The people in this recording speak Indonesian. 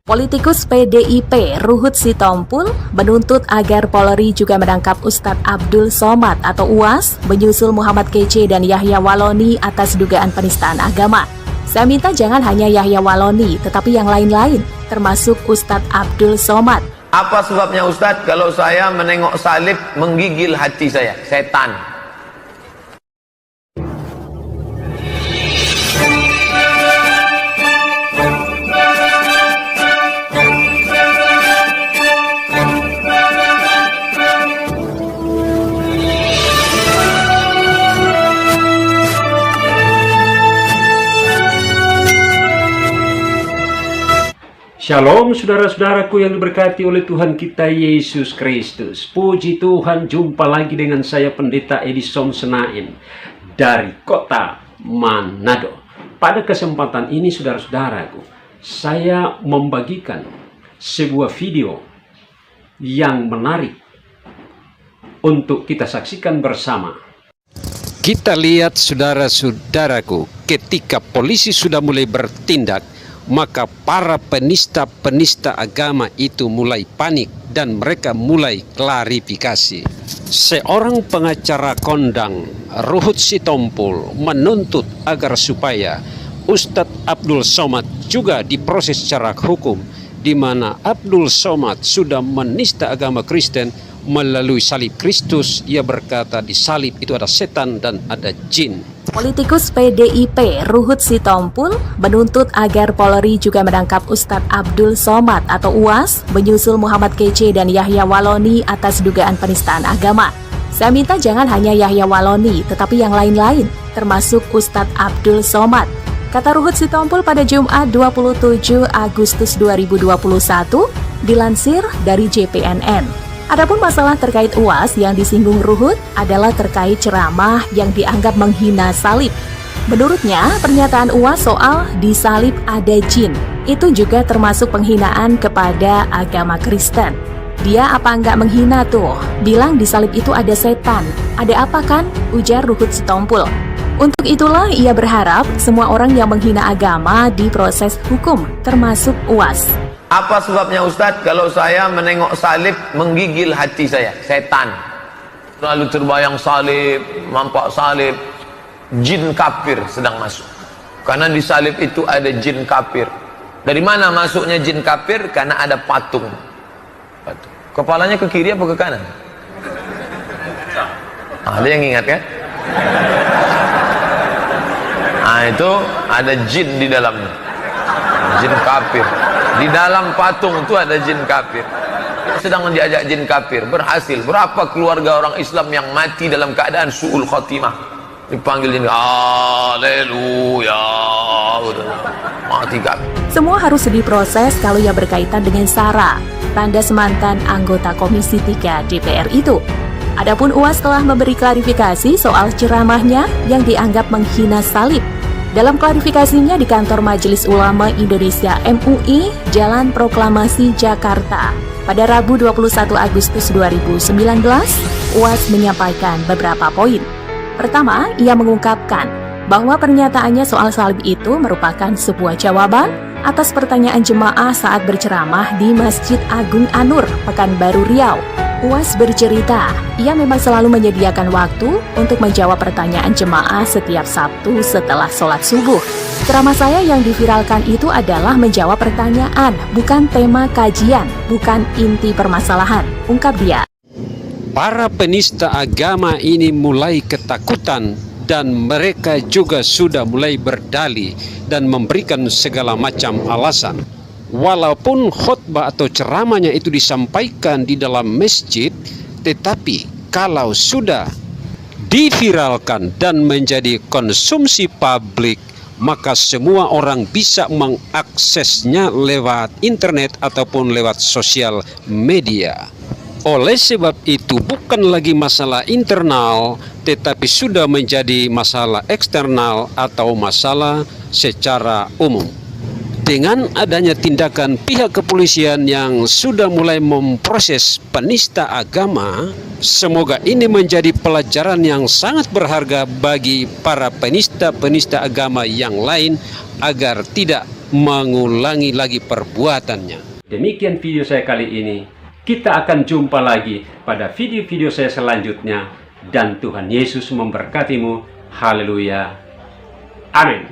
Politikus PDIP Ruhut Sitompul menuntut agar Polri juga menangkap Ustadz Abdul Somad atau UAS menyusul Muhammad Kece dan Yahya Waloni atas dugaan penistaan agama. Saya minta jangan hanya Yahya Waloni, tetapi yang lain-lain, termasuk Ustadz Abdul Somad. Apa sebabnya Ustadz kalau saya menengok salib menggigil hati saya? Setan. Shalom saudara-saudaraku yang diberkati oleh Tuhan kita Yesus Kristus. Puji Tuhan, jumpa lagi dengan saya Pendeta Edison Senain dari kota Manado. Pada kesempatan ini saudara-saudaraku, saya membagikan sebuah video yang menarik untuk kita saksikan bersama. Kita lihat saudara-saudaraku, ketika polisi sudah mulai bertindak, maka para penista agama itu mulai panik dan mereka mulai klarifikasi. Seorang pengacara kondang, Ruhut Sitompul, menuntut agar supaya Ustadz Abdul Somad juga diproses secara hukum, di mana Abdul Somad sudah menista agama Kristen melalui salib Kristus. Ia berkata di salib itu ada setan dan ada jin. Politikus PDIP Ruhut Sitompul menuntut agar Polri juga menangkap Ustadz Abdul Somad atau UAS menyusul Muhammad Kece dan Yahya Waloni atas dugaan penistaan agama. Saya minta jangan hanya Yahya Waloni, tetapi yang lain-lain, termasuk Ustadz Abdul Somad. Kata Ruhut Sitompul pada Jumat 27 Agustus 2021, dilansir dari JPNN. Adapun masalah terkait UAS yang disinggung Ruhut adalah terkait ceramah yang dianggap menghina salib. Menurutnya, pernyataan UAS soal di salib ada jin itu juga termasuk penghinaan kepada agama Kristen. Dia apa enggak menghina tuh? Bilang di salib itu ada setan. Ada apa kan? Ujar Ruhut Sitompul. Untuk itulah ia berharap semua orang yang menghina agama diproses hukum, termasuk UAS. Apa sebabnya Ustadz kalau saya menengok salib menggigil hati saya? Setan. Lalu terbayang salib, nampak salib, jin kafir sedang masuk. Karena di salib itu ada jin kafir. Dari mana masuknya jin kafir? Karena ada patung. Kepalanya ke kiri apa ke kanan? Ada yang ingat kan? Nah itu ada jin di dalamnya. Jin kafir. Di dalam patung itu ada jin kafir. Sedang diajak jin kafir. Berhasil. Berapa keluarga orang Islam yang mati dalam keadaan su'ul khotimah? Dipanggil jin, haleluya, mati kafir. Semua harus diproses kalau yang berkaitan dengan SARA, tanda semantan anggota Komisi 3 DPR itu. Adapun UAS telah memberi klarifikasi soal ceramahnya yang dianggap menghina salib. Dalam klarifikasinya di kantor Majelis Ulama Indonesia MUI, Jalan Proklamasi Jakarta, pada Rabu 21 Agustus 2019, UAS menyampaikan beberapa poin. Pertama, ia mengungkapkan bahwa pernyataannya soal salib itu merupakan sebuah jawaban atas pertanyaan jemaah saat berceramah di Masjid Agung Anur, Pekanbaru Riau. UAS bercerita, ia memang selalu menyediakan waktu untuk menjawab pertanyaan jemaah setiap Sabtu setelah sholat subuh. Ceramah saya yang diviralkan itu adalah menjawab pertanyaan, bukan tema kajian, bukan inti permasalahan, ungkap dia. Para penista agama ini mulai ketakutan dan mereka juga sudah mulai berdalih dan memberikan segala macam alasan. Walaupun khutbah atau ceramahnya itu disampaikan di dalam masjid, tetapi kalau sudah diviralkan dan menjadi konsumsi publik, maka semua orang bisa mengaksesnya lewat internet ataupun lewat sosial media. Oleh sebab itu bukan lagi masalah internal, tetapi sudah menjadi masalah eksternal atau masalah secara umum. Dengan adanya tindakan pihak kepolisian yang sudah mulai memproses penista agama, semoga ini menjadi pelajaran yang sangat berharga bagi para penista agama yang lain agar tidak mengulangi lagi perbuatannya. Demikian video saya kali ini. Kita akan jumpa lagi pada video-video saya selanjutnya. Dan Tuhan Yesus memberkatimu. Haleluya. Amin.